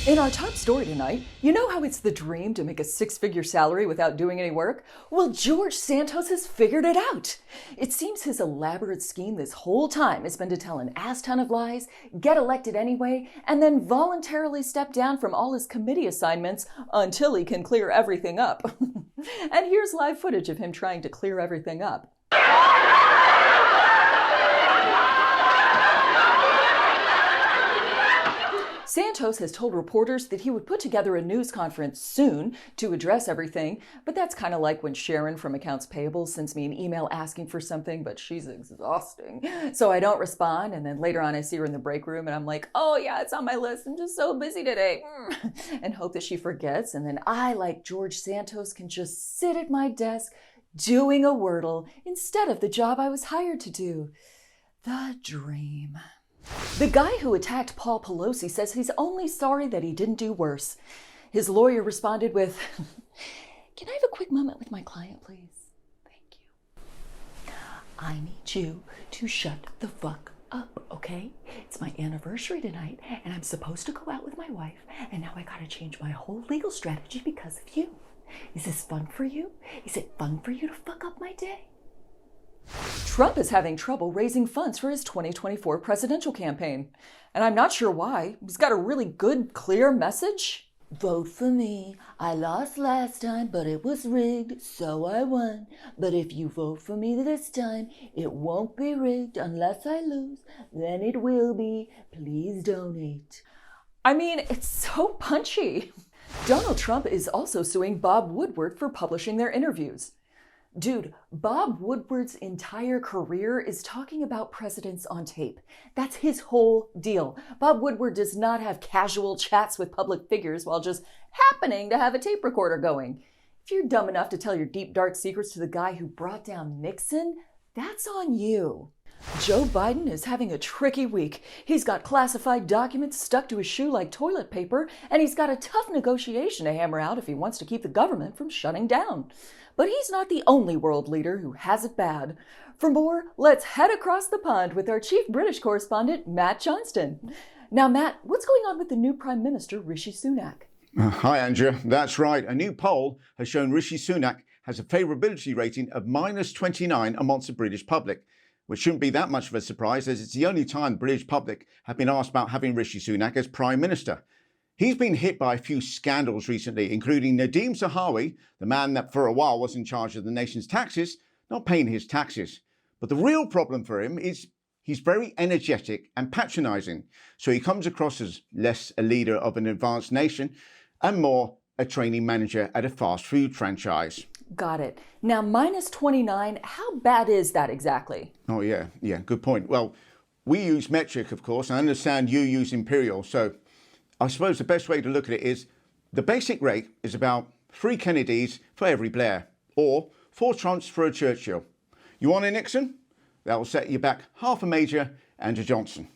In our top story tonight, you know how it's the dream to make a six-figure salary without doing any work? Well, George Santos has figured it out. It seems his elaborate scheme this whole time has been to tell an ass ton of lies, get elected anyway, and then voluntarily step down from all his committee assignments until he can clear everything up. And here's live footage of him trying to clear everything up. Santos has told reporters that he would put together a news conference soon to address everything, but that's kind of like when Sharon from Accounts Payable sends me an email asking for something, but she's exhausting. So I don't respond, and then later on I see her in the break room and I'm like, oh yeah, it's on my list, I'm just so busy today. And hope that she forgets, and then I, like George Santos, can just sit at my desk doing a Wordle instead of the job I was hired to do. The dream. The guy who attacked Paul Pelosi says he's only sorry that he didn't do worse. His lawyer responded with, "Can I have a quick moment with my client, please? Thank you. I need you to shut the fuck up, okay? It's my anniversary tonight, and I'm supposed to go out with my wife, and now I gotta change my whole legal strategy because of you. Is this fun for you? Is it fun for you to fuck up my day?" Trump is having trouble raising funds for his 2024 presidential campaign. And I'm not sure why. He's got a really good, clear message. Vote for me. I lost last time, but it was rigged, so I won. But if you vote for me this time, it won't be rigged unless I lose. Then it will be. Please donate. I mean, it's so punchy. Donald Trump is also suing Bob Woodward for publishing their interviews. Dude, Bob Woodward's entire career is talking about presidents on tape. That's his whole deal. Bob Woodward does not have casual chats with public figures while just happening to have a tape recorder going. If you're dumb enough to tell your deep, dark secrets to the guy who brought down Nixon, that's on you. Joe Biden is having a tricky week. He's got classified documents stuck to his shoe like toilet paper, and he's got a tough negotiation to hammer out if he wants to keep the government from shutting down. But he's not the only world leader who has it bad. For more, let's head across the pond with our Chief British Correspondent, Matt Johnston. Now, Matt, what's going on with the new Prime Minister, Rishi Sunak? Hi, Andrea. That's right. A new poll has shown Rishi Sunak has a favourability rating of -29 amongst the British public, which shouldn't be that much of a surprise, as it's the only time the British public have been asked about having Rishi Sunak as Prime Minister. He's been hit by a few scandals recently, including Nadeem Zahawi, the man that for a while was in charge of the nation's taxes, not paying his taxes. But the real problem for him is he's very energetic and patronising, so he comes across as less a leader of an advanced nation and more a training manager at a fast food franchise. Got it. Now, -29, how bad is that exactly? Oh, yeah, good point. Well, we use metric, of course. I understand you use imperial, so I suppose the best way to look at it is the basic rate is about 3 Kennedys for every Blair, or 4 Trumps for a Churchill. You want a Nixon? That will set you back half a Major and a Johnston.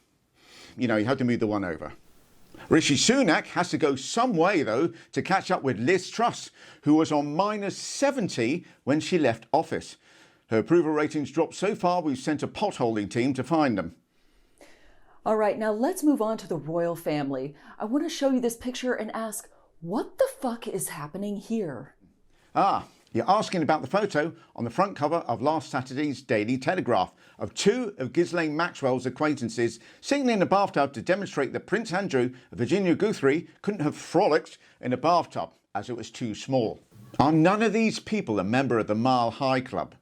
You know, you have to move the one over. Rishi Sunak has to go some way, though, to catch up with Liz Truss, who was on -70 when she left office. Her approval ratings dropped so far, we've sent a potholing team to find them. All right, now let's move on to the royal family. I want to show you this picture and ask, what the fuck is happening here? You're asking about the photo on the front cover of last Saturday's Daily Telegraph of 2 of Ghislaine Maxwell's acquaintances sitting in a bathtub to demonstrate that Prince Andrew of Virginia Guthrie couldn't have frolicked in a bathtub as it was too small. Are none of these people a member of the Mile High Club?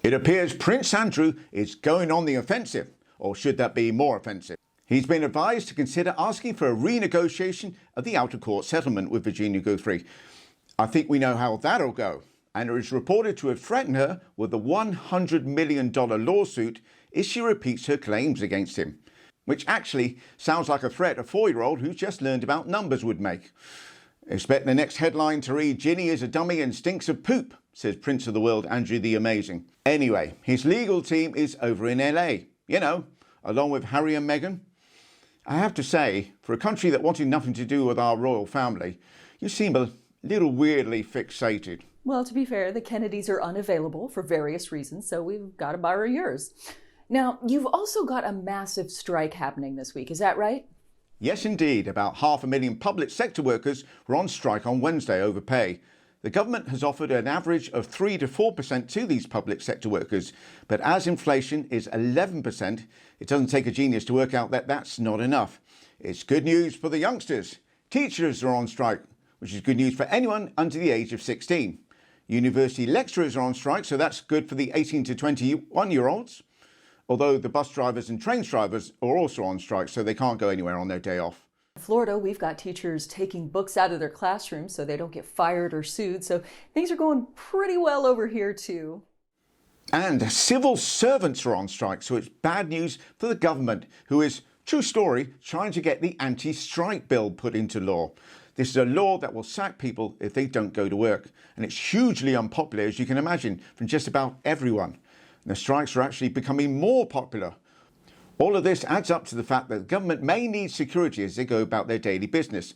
It appears Prince Andrew is going on the offensive. Or should that be more offensive? He's been advised to consider asking for a renegotiation of the outer court settlement with Virginia Guthrie. I think we know how that'll go. And it is reported to have threatened her with a $100 million lawsuit if she repeats her claims against him. Which actually sounds like a threat a 4-year-old who's just learned about numbers would make. Expect the next headline to read, "Ginny is a dummy and stinks of poop," says Prince of the World Andrew the Amazing. Anyway, his legal team is over in LA. You know, along with Harry and Meghan. I have to say, for a country that wanted nothing to do with our royal family, you seem a little weirdly fixated. Well, to be fair, the Kennedys are unavailable for various reasons, so we've got to borrow yours. Now, you've also got a massive strike happening this week, is that right? Yes, indeed. About 500,000 public sector workers were on strike on Wednesday over pay. The government has offered an average of 3 to 4% to these public sector workers. But as inflation is 11%, it doesn't take a genius to work out that that's not enough. It's good news for the youngsters. Teachers are on strike, which is good news for anyone under the age of 16. University lecturers are on strike, so that's good for the 18 to 21-year-olds. Although the bus drivers and train drivers are also on strike, so they can't go anywhere on their day off. In Florida, we've got teachers taking books out of their classrooms so they don't get fired or sued, so things are going pretty well over here too. And civil servants are on strike, so it's bad news for the government, who is, true story, trying to get the anti-strike bill put into law. This is a law that will sack people if they don't go to work, and it's hugely unpopular, as you can imagine, from just about everyone. And the strikes are actually becoming more popular. All of this adds up to the fact that the government may need security as they go about their daily business,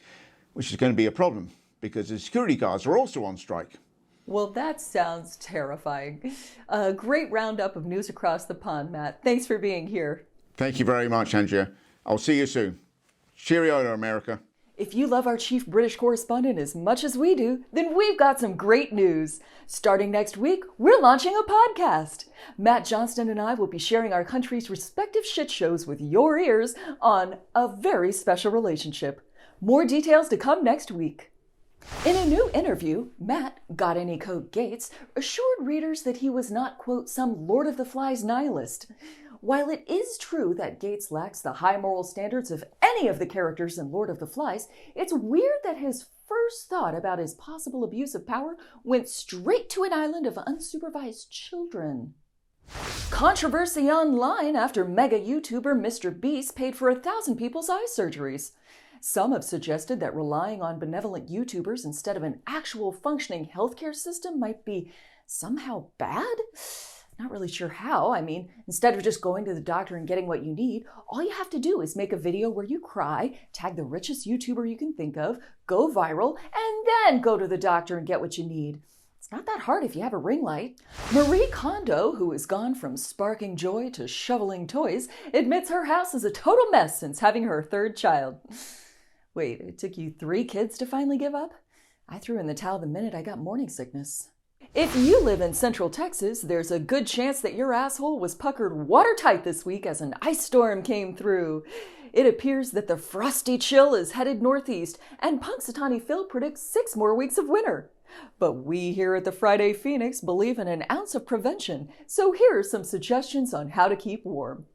which is going to be a problem because the security guards are also on strike. Well, that sounds terrifying. A great roundup of news across the pond, Matt. Thanks for being here. Thank you very much, Andrea. I'll see you soon. Cheerio, America. If you love our Chief British Correspondent as much as we do, then we've got some great news. Starting next week, we're launching a podcast. Matt Johnston and I will be sharing our country's respective shit shows with your ears on A Very Special Relationship. More details to come next week. In a new interview, Matt, got any coat Gaetz, assured readers that he was not, quote, some Lord of the Flies nihilist. While it is true that Gaetz lacks the high moral standards of any of the characters in Lord of the Flies, it's weird that his first thought about his possible abuse of power went straight to an island of unsupervised children. Controversy online after mega YouTuber Mr. Beast paid for 1,000 people's eye surgeries. Some have suggested that relying on benevolent YouTubers instead of an actual functioning healthcare system might be somehow bad? Not really sure how. I mean, instead of just going to the doctor and getting what you need, all you have to do is make a video where you cry, tag the richest YouTuber you can think of, go viral, and then go to the doctor and get what you need. It's not that hard if you have a ring light. Marie Kondo, who has gone from sparking joy to shoveling toys, admits her house is a total mess since having her third child. Wait, it took you 3 kids to finally give up? I threw in the towel the minute I got morning sickness. If you live in Central Texas, there's a good chance that your asshole was puckered watertight this week as an ice storm came through. It appears that the frosty chill is headed northeast, and Punxatawny Phil predicts 6 more weeks of winter. But we here at the Friday Fenix believe in an ounce of prevention, so here are some suggestions on how to keep warm.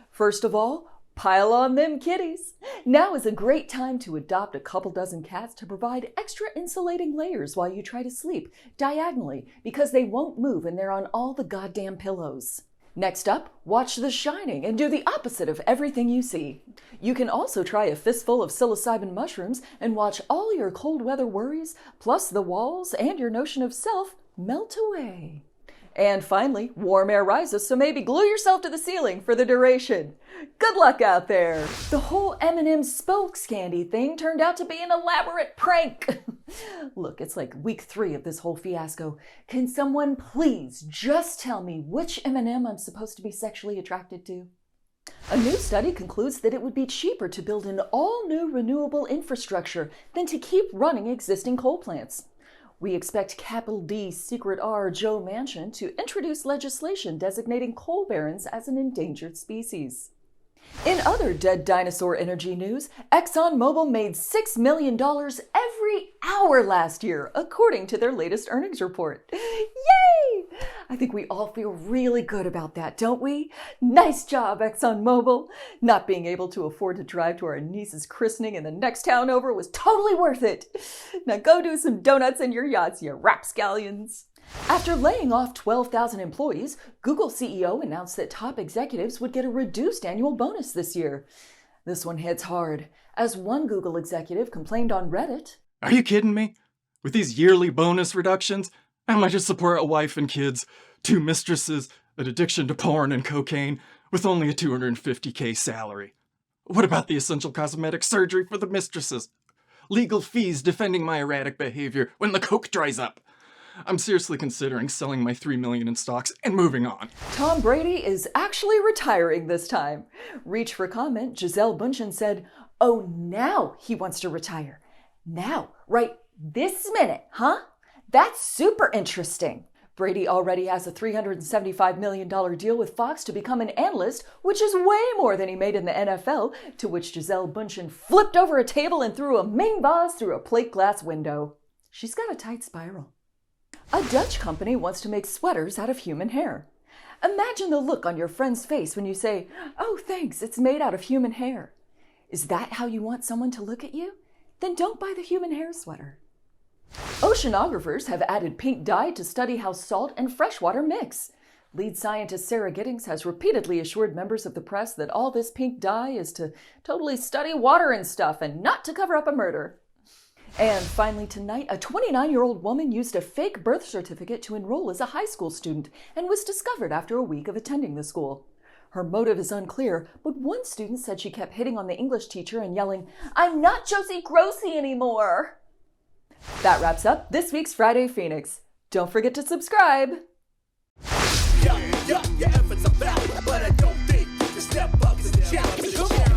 First of all, pile on them kitties. Now is a great time to adopt a couple dozen cats to provide extra insulating layers while you try to sleep diagonally because they won't move and they're on all the goddamn pillows. Next up, watch The Shining and do the opposite of everything you see. You can also try a fistful of psilocybin mushrooms and watch all your cold weather worries, plus the walls and your notion of self, melt away. And finally, warm air rises, so maybe glue yourself to the ceiling for the duration. Good luck out there! The whole M&Ms spokes candy thing turned out to be an elaborate prank. Look, it's like week 3 of this whole fiasco. Can someone please just tell me which M&M I'm supposed to be sexually attracted to? A new study concludes that it would be cheaper to build an all-new renewable infrastructure than to keep running existing coal plants. We expect capital D secret R Joe Manchin to introduce legislation designating coal barons as an endangered species. In other dead dinosaur energy news, Exxon Mobil made $6 million every hour last year, according to their latest earnings report. Yay! I think we all feel really good about that, don't we? Nice job, Exxon Mobil. Not being able to afford to drive to our niece's christening in the next town over was totally worth it. Now go do some donuts in your yachts, you rapscallions. After laying off 12,000 employees, Google CEO announced that top executives would get a reduced annual bonus this year. This one hits hard, as one Google executive complained on Reddit. Are you kidding me? With these yearly bonus reductions, how am I to support a wife and kids, 2 mistresses, an addiction to porn and cocaine, with only a $250K salary? What about the essential cosmetic surgery for the mistresses? Legal fees defending my erratic behavior when the coke dries up? I'm seriously considering selling my $3 million in stocks and moving on. Tom Brady is actually retiring this time. Reach for comment, Gisele Bündchen said, Oh, now he wants to retire. Now, right this minute, huh? That's super interesting. Brady already has a $375 million deal with Fox to become an analyst, which is way more than he made in the NFL, to which Gisele Bündchen flipped over a table and threw a main vase through a plate glass window. She's got a tight spiral. A Dutch company wants to make sweaters out of human hair. Imagine the look on your friend's face when you say, "Oh, thanks, it's made out of human hair." Is that how you want someone to look at you? Then don't buy the human hair sweater. Oceanographers have added pink dye to study how salt and freshwater mix. Lead scientist Sarah Giddings has repeatedly assured members of the press that all this pink dye is to totally study water and stuff and not to cover up a murder. And finally tonight, a 29-year-old woman used a fake birth certificate to enroll as a high school student and was discovered after a week of attending the school. Her motive is unclear, but one student said she kept hitting on the English teacher and yelling, "I'm not Josie Grossi anymore." That wraps up this week's Friday Fenix. Don't forget to subscribe. Your efforts are valid, but I don't think you can step up to the challenge. Come on.